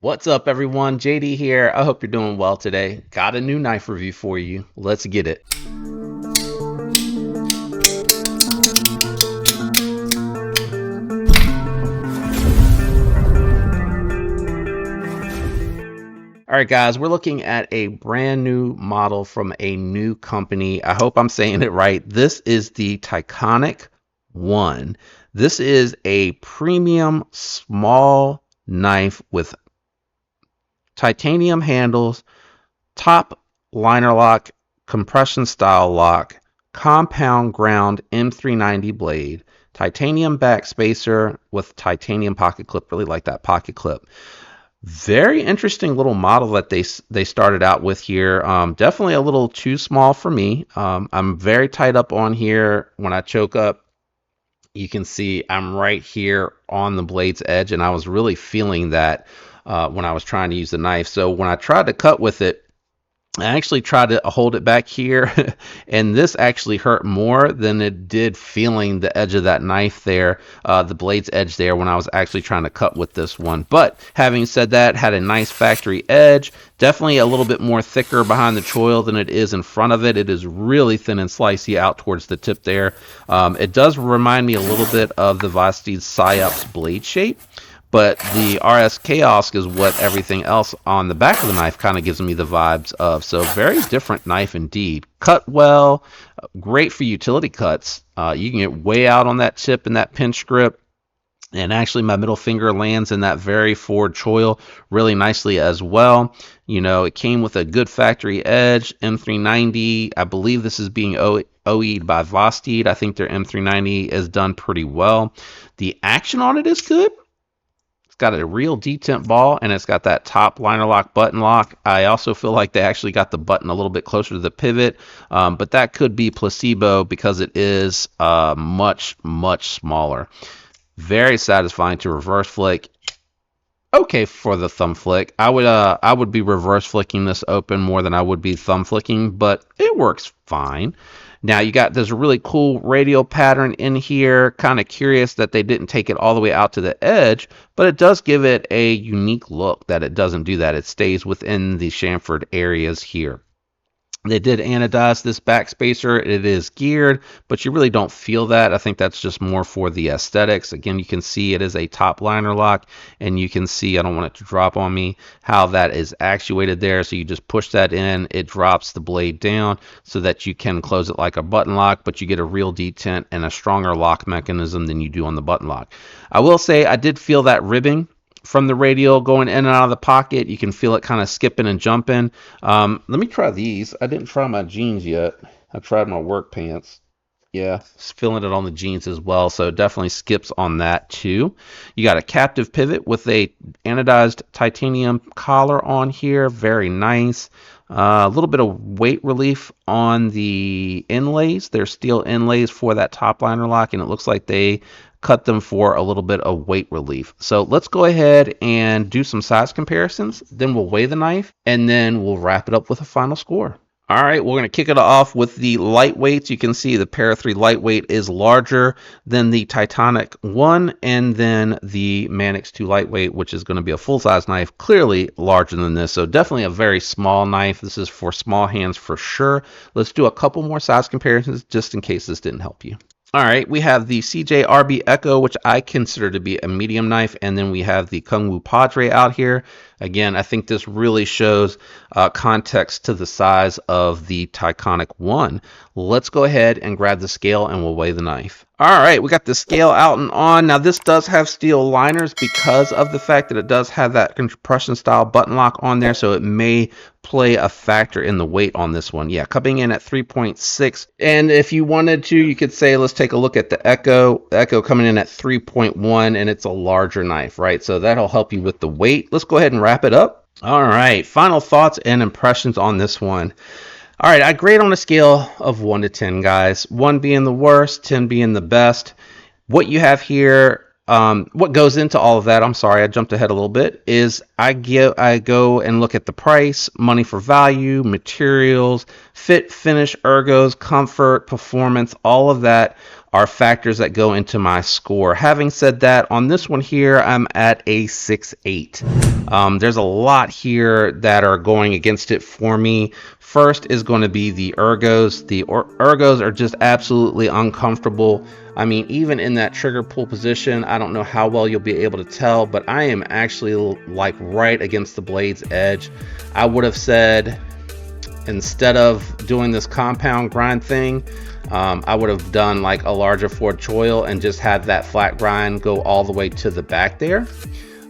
What's up, everyone? JD here. I hope you're doing well today. Got a new knife review for you. Let's get it. All right, guys, we're looking at a brand new model from a new company. I hope I'm saying it right. This is the Titonic 1. This is a premium small knife with titanium handles, top liner lock, compression style lock, compound ground M390 blade, titanium back spacer with titanium pocket clip. Really like that pocket clip. Very interesting little model that they started out with here. Definitely a little too small for me. I'm very tight up on here. When I choke up, you can see I'm right here on the blade's edge, and I was really feeling that when I was trying to use the knife. So when I tried to cut with it, I actually tried to hold it back here, and this actually hurt more than it did feeling the edge of that knife there, the blade's edge there, when I was actually trying to cut with this one. But having said that, had a nice factory edge, definitely a little bit more thicker behind the choil than it is in front of it. It is really thin and slicey out towards the tip there. It does remind me a little bit of the Vosteed Psyops blade shape. But the RS Chaos is what everything else on the back of the knife kind of gives me the vibes of. So very different knife indeed. Cut well, great for utility cuts. You can get way out on that tip and that pinch grip. And actually my middle finger lands in that very forward choil really nicely as well. You know, it came with a good factory edge, M390. I believe this is being OE'd by Vosteed. I think their M390 is done pretty well. The action on it is good. Got a real detent ball, and it's got that top liner lock button lock. I also feel like they actually got the button a little bit closer to the pivot, but that could be placebo because it is much smaller. Very satisfying to reverse flick. Okay for the thumb flick. I would be reverse flicking this open more than I would be thumb flicking, but it works fine. Now there's a really cool radial pattern in here. Kind of curious that they didn't take it all the way out to the edge, but it does give it a unique look that it doesn't do that. It stays within the chamfered areas here. They did anodize this back spacer. It is geared, but you really don't feel that. I think that's just more for the aesthetics. Again, you can see it is a top liner lock, and you can see, I don't want it to drop on me, how that is actuated there. So you just push that in, it drops the blade down so that you can close it like a button lock, but you get a real detent and a stronger lock mechanism than you do on the button lock. I will say I did feel that ribbing from the radial going in and out of the pocket. You can feel it kind of skipping and jumping. Let me try these. I didn't try my jeans yet. I tried my work pants. Yeah, feeling it on the jeans as well. So it definitely skips on that too. You got a captive pivot with a anodized titanium collar on here. Very nice. A little bit of weight relief on the inlays. They're steel inlays for that top liner lock, and it looks like they cut them for a little bit of weight relief. So let's go ahead and do some size comparisons. Then we'll weigh the knife, and then we'll wrap it up with a final score. All right, we're going to kick it off with the lightweights. You can see the Para 3 lightweight is larger than the Titonic 1, and then the Manix 2 lightweight, which is going to be a full-size knife, clearly larger than this. So definitely a very small knife. This is for small hands for sure. Let's do a couple more size comparisons just in case this didn't help you. All right, we have the CJ Echo, which I consider to be a medium knife, and then we have the Kung Wu Padre out here. Again, I think this really shows context to the size of the Titonic 1. Let's go ahead and grab the scale and we'll weigh the knife. All right, we got the scale out and on. Now this does have steel liners because of the fact that it does have that compression style button lock on there, so it may play a factor in the weight on this one. Yeah, coming in at 3.6. And if you wanted to, you could say, let's take a look at the Echo. The Echo coming in at 3.1, and it's a larger knife, right? So that'll help you with the weight. Let's go ahead and wrap it up. All right, final thoughts and impressions on this one. All right, I grade on a scale of 1 to 10, guys. 1 being the worst, 10 being the best. What you have here, what goes into all of that, I'm sorry, I jumped ahead a little bit, is I go and look at the price, money for value, materials, fit, finish, ergos, comfort, performance, all of that are factors that go into my score. Having said that, on this one here, I'm at a 6.8. There's a lot here that are going against it for me. First is going to be the ergos. The ergos are just absolutely uncomfortable. I mean, even in that trigger pull position, I don't know how well you'll be able to tell, but I am actually like right against the blade's edge. I would have said, instead of doing this compound grind thing, I would have done like a larger Ford choil and just had that flat grind go all the way to the back there.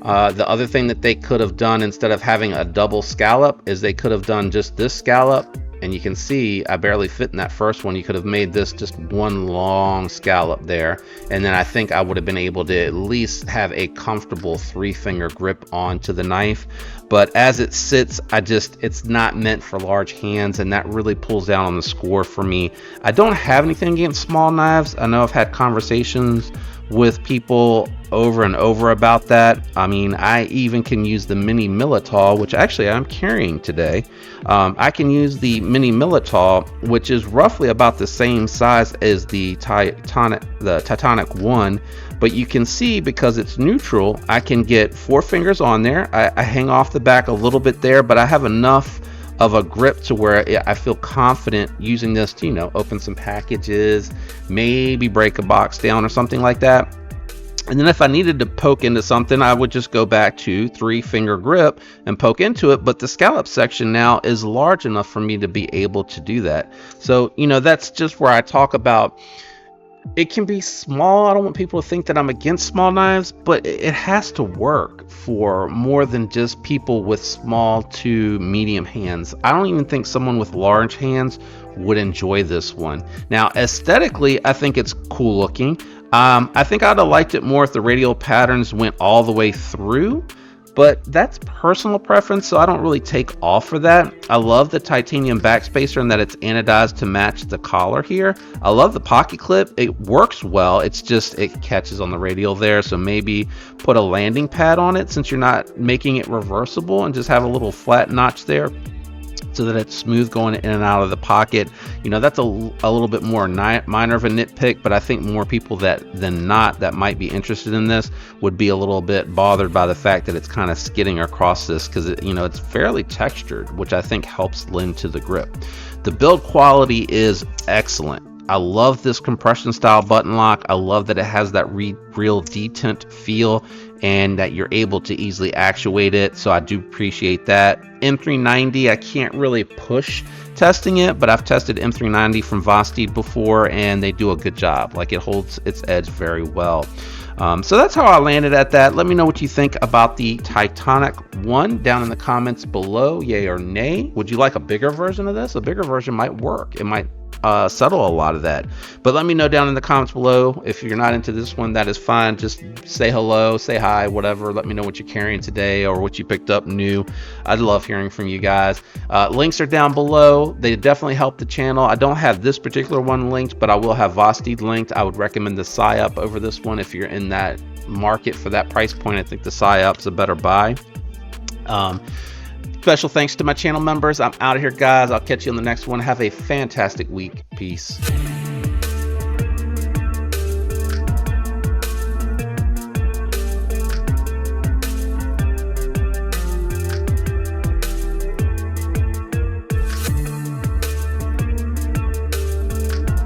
The other thing that they could have done, instead of having a double scallop, is they could have done just this scallop. And you can see I barely fit in that first one. You could have made this just one long scallop there. And then I think I would have been able to at least have a comfortable 3-finger grip onto the knife. But as it sits, it's not meant for large hands, and that really pulls down on the score for me. I don't have anything against small knives. I know I've had conversations with people over and over about that. I mean, I even can use the mini Militol, which actually I'm carrying today. I can use the mini Militol, which is roughly about the same size as the Titonic T1, but you can see, because it's neutral, I can get 4 fingers on there. I hang off the back a little bit there, but I have enough of a grip to where I feel confident using this to, you know, open some packages, maybe break a box down or something like that. And then if I needed to poke into something, I would just go back to 3-finger grip and poke into it. But the scallop section now is large enough for me to be able to do that. So, you know, that's just where I talk about it can be small. I don't want people to think that I'm against small knives, but it has to work for more than just people with small to medium hands. I don't even think someone with large hands would enjoy this one. Now, aesthetically, I think it's cool looking. I think I'd have liked it more if the radial patterns went all the way through, but that's personal preference, so I don't really take off for that. I love the titanium backspacer and that it's anodized to match the collar here. I love the pocket clip. It works well. It's just, it catches on the radial there, so maybe put a landing pad on it since you're not making it reversible, and just have a little flat notch there so that it's smooth going in and out of the pocket. You know, that's a little bit more minor of a nitpick, but I think more people than not that might be interested in this would be a little bit bothered by the fact that it's kind of skidding across this, because you know, it's fairly textured, which I think helps lend to the grip. The build quality is excellent. I love this compression style button lock. I love that it has that real detent feel and that you're able to easily actuate it, so I do appreciate that. M390, I can't really push testing it, but I've tested M390 from Vosteed before and they do a good job. Like, it holds its edge very well. So that's how I landed at that. Let me know what you think about the Titonic 1 down in the comments below, yay or nay. Would you like a bigger version of this? A bigger version might work. It might settle a lot of that, but let me know down in the comments below. If you're not into this one, that is fine. Just say hello, say hi, whatever. Let me know what you're carrying today or what you picked up new. I'd love hearing from you guys. Links are down below. They definitely help the channel. I don't have this particular one linked, but I will have Vosteed linked. I would recommend the Psy-Up over this one if you're in that market for that price point. I think the Psy-Up's a better buy. Special thanks to my channel members. I'm out of here, guys. I'll catch you on the next one. Have a fantastic week. Peace.